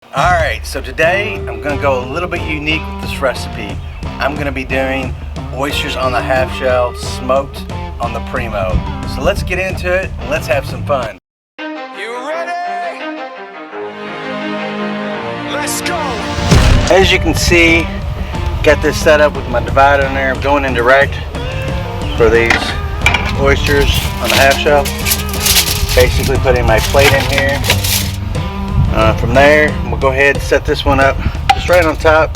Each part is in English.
Alright, so today I'm going to go a little bit unique with this recipe. I'm going to be doing oysters on the half shell, smoked on the Primo. So let's get into it and let's have some fun. You ready? Let's go! As you can see, got this set up with my divider in there. I'm going in direct for these oysters on the half shell. Basically putting my plate in here. From there, we'll go ahead and set this one up just right on top.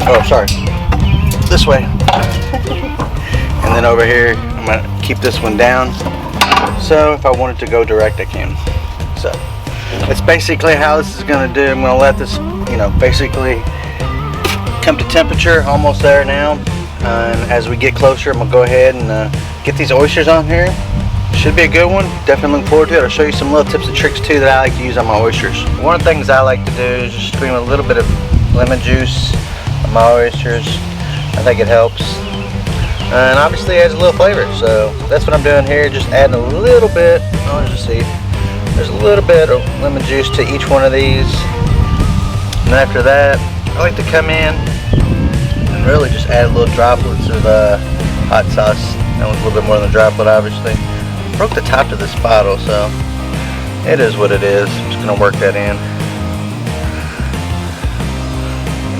Oh, sorry. This way. And then over here, I'm going to keep this one down. So if I wanted to go direct, I can. So that's basically how this is going to do. I'm going to let this, basically come to temperature. Almost there now. And as we get closer, I'm going to go ahead and get these oysters on here. Should be a good one. Definitely looking forward to it. I'll show you some little tips and tricks too that I like to use on my oysters. One of the things I like to do is just stream a little bit of lemon juice on my oysters. I think it helps. And obviously adds a little flavor. So that's what I'm doing here. Just adding a little bit. Oh, as you see, there's a little bit of lemon juice to each one of these. And after that, I like to come in and really just add little droplets of hot sauce. That one's a little bit more than a droplet, obviously. Broke the top of this bottle, so it is what it is. I'm just gonna work that in,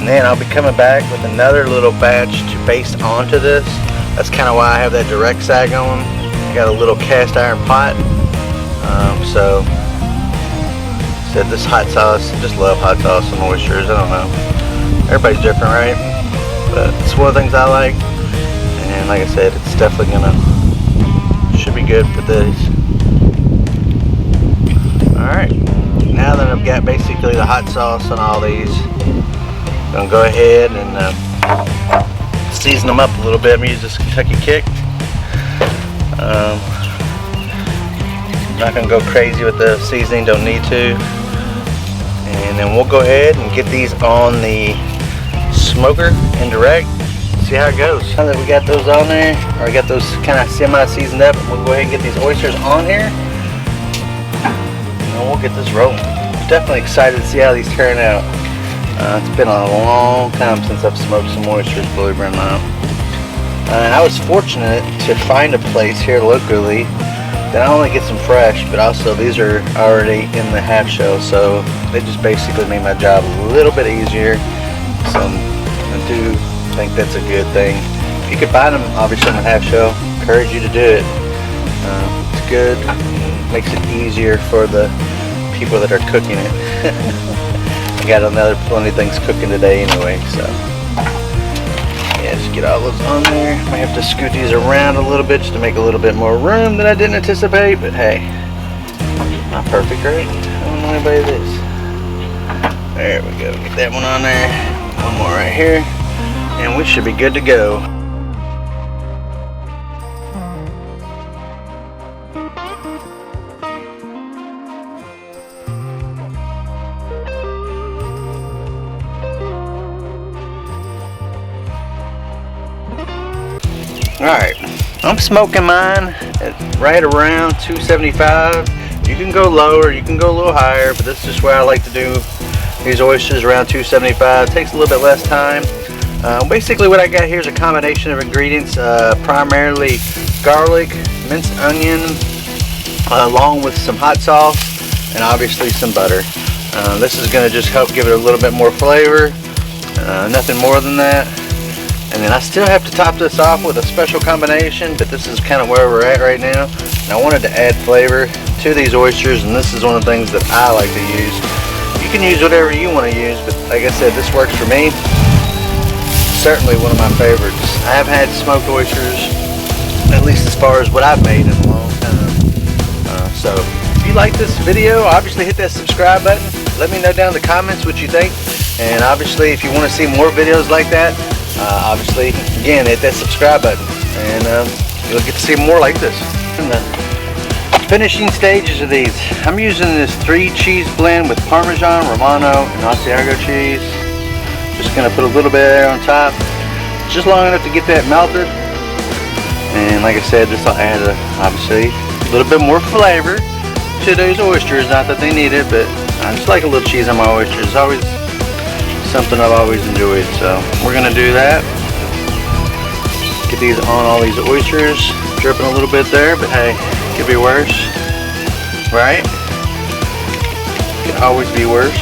and then I'll be coming back with another little batch to baste onto this. That's kind of why I have that direct sag on. I got a little cast iron pot. So said this hot sauce, I just love hot sauce and oysters. I don't know, everybody's different, right? But it's one of the things I like, and like I said, it's definitely gonna should be good for this. Alright, now that I've got basically the hot sauce on all these, I'm going to go ahead and season them up a little bit. I'm going to use this Kentucky Kick. I'm not going to go crazy with the seasoning, don't need to. And then we'll go ahead and get these on the smoker indirect. See how it goes. Now that we got those on there, or we got those kind of semi-seasoned up, we'll go ahead and get these oysters on here, and we'll get this rolling. Definitely excited to see how these turn out. It's been a long time since I've smoked some oysters, believe it or not. And I was fortunate to find a place here locally that not only gets them fresh, but also these are already in the half shell, so they just basically made my job a little bit easier. So I do think that's a good thing. If you could find them obviously in the half shell, encourage you to do it. It's good, makes it easier for the people that are cooking it. I got plenty of things cooking today anyway, so yeah, just get all those on there. Might have to scoot these around a little bit just to make a little bit more room than I didn't anticipate, but hey, not perfect, right? I don't know anybody this. There we go, get that one on there. One more right here. And we should be good to go. Alright, I'm smoking mine at right around 275. You can go lower, you can go a little higher, but this is just where I like to do these oysters, around 275. It takes a little bit less time. Basically what I got here is a combination of ingredients, primarily garlic, minced onion, along with some hot sauce, and obviously some butter. This is going to just help give it a little bit more flavor, nothing more than that. And then I still have to top this off with a special combination, but this is kind of where we're at right now. And I wanted to add flavor to these oysters, and this is one of the things that I like to use. You can use whatever you want to use, but like I said, this works for me. Certainly one of my favorites. I have had smoked oysters, at least as far as what I've made in a long time. So if you like this video, obviously hit that subscribe button. Let me know down in the comments what you think. And obviously if you want to see more videos like that, obviously again hit that subscribe button, and you'll get to see more like this. In the finishing stages of these, I'm using this 3 cheese blend with Parmesan, Romano, and Asiago cheese. Just gonna put a little bit there on top, just long enough to get that melted. And like I said, this will add obviously a little bit more flavor. to those oysters. Not that they need it, but I just like a little cheese on my oysters. It's always something I've always enjoyed. So we're gonna do that. Get these on all these oysters. Dripping a little bit there, but hey, could be worse, right? Could always be worse.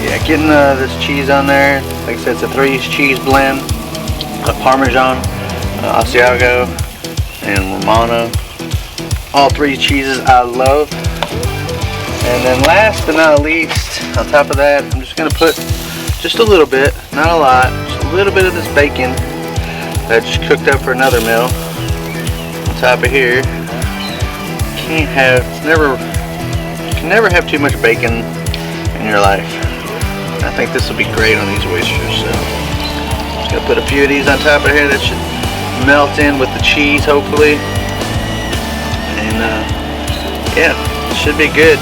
Yeah, getting this cheese on there. Like I said, it's a 3 cheese blend of Parmesan, Asiago, and Romano. All 3 cheeses I love. And then last but not least, on top of that, I'm just gonna put just a little bit, not a lot, just a little bit of this bacon that I just cooked up for another meal on top of here. You can never have too much bacon in your life. I think this will be great on these oysters. So just gonna put a few of these on top of here. That should melt in with the cheese, hopefully. And yeah, it should be good.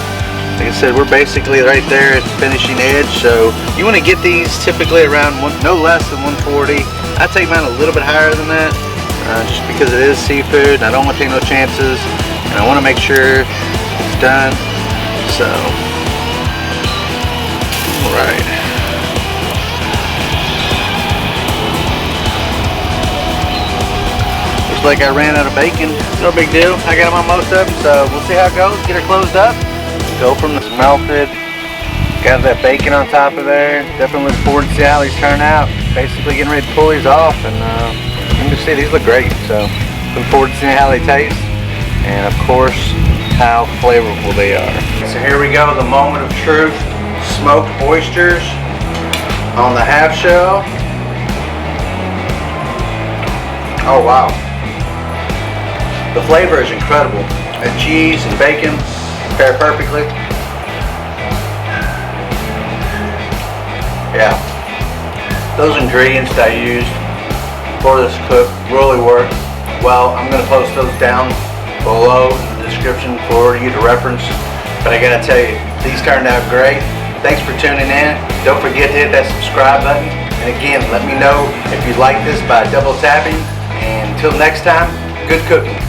Like I said, we're basically right there at the finishing edge. So you want to get these typically around no less than 140. I take mine a little bit higher than that, just because it is seafood. And I don't want to take no chances, and I want to make sure it's done. So, all right. Looks like I ran out of bacon. No big deal. I got them on most of them, so we'll see how it goes. Get her closed up. Go from this melted. Got that bacon on top of there. Definitely looking forward to see how these turn out. Basically getting ready to pull these off, and you can see these look great. So looking forward to seeing how they taste, and of course how flavorful they are. So here we go, the moment of truth. Smoked oysters on the half shell. Oh wow, the flavor is incredible. That cheese and bacon pair perfectly. Yeah, those ingredients that I used for this cook really work well. I'm going to post those down below in the description for you to reference. But I got to tell you, these turned out great. Thanks for tuning in. Don't forget to hit that subscribe button. And again, let me know if you like this by double tapping. And until next time, good cooking.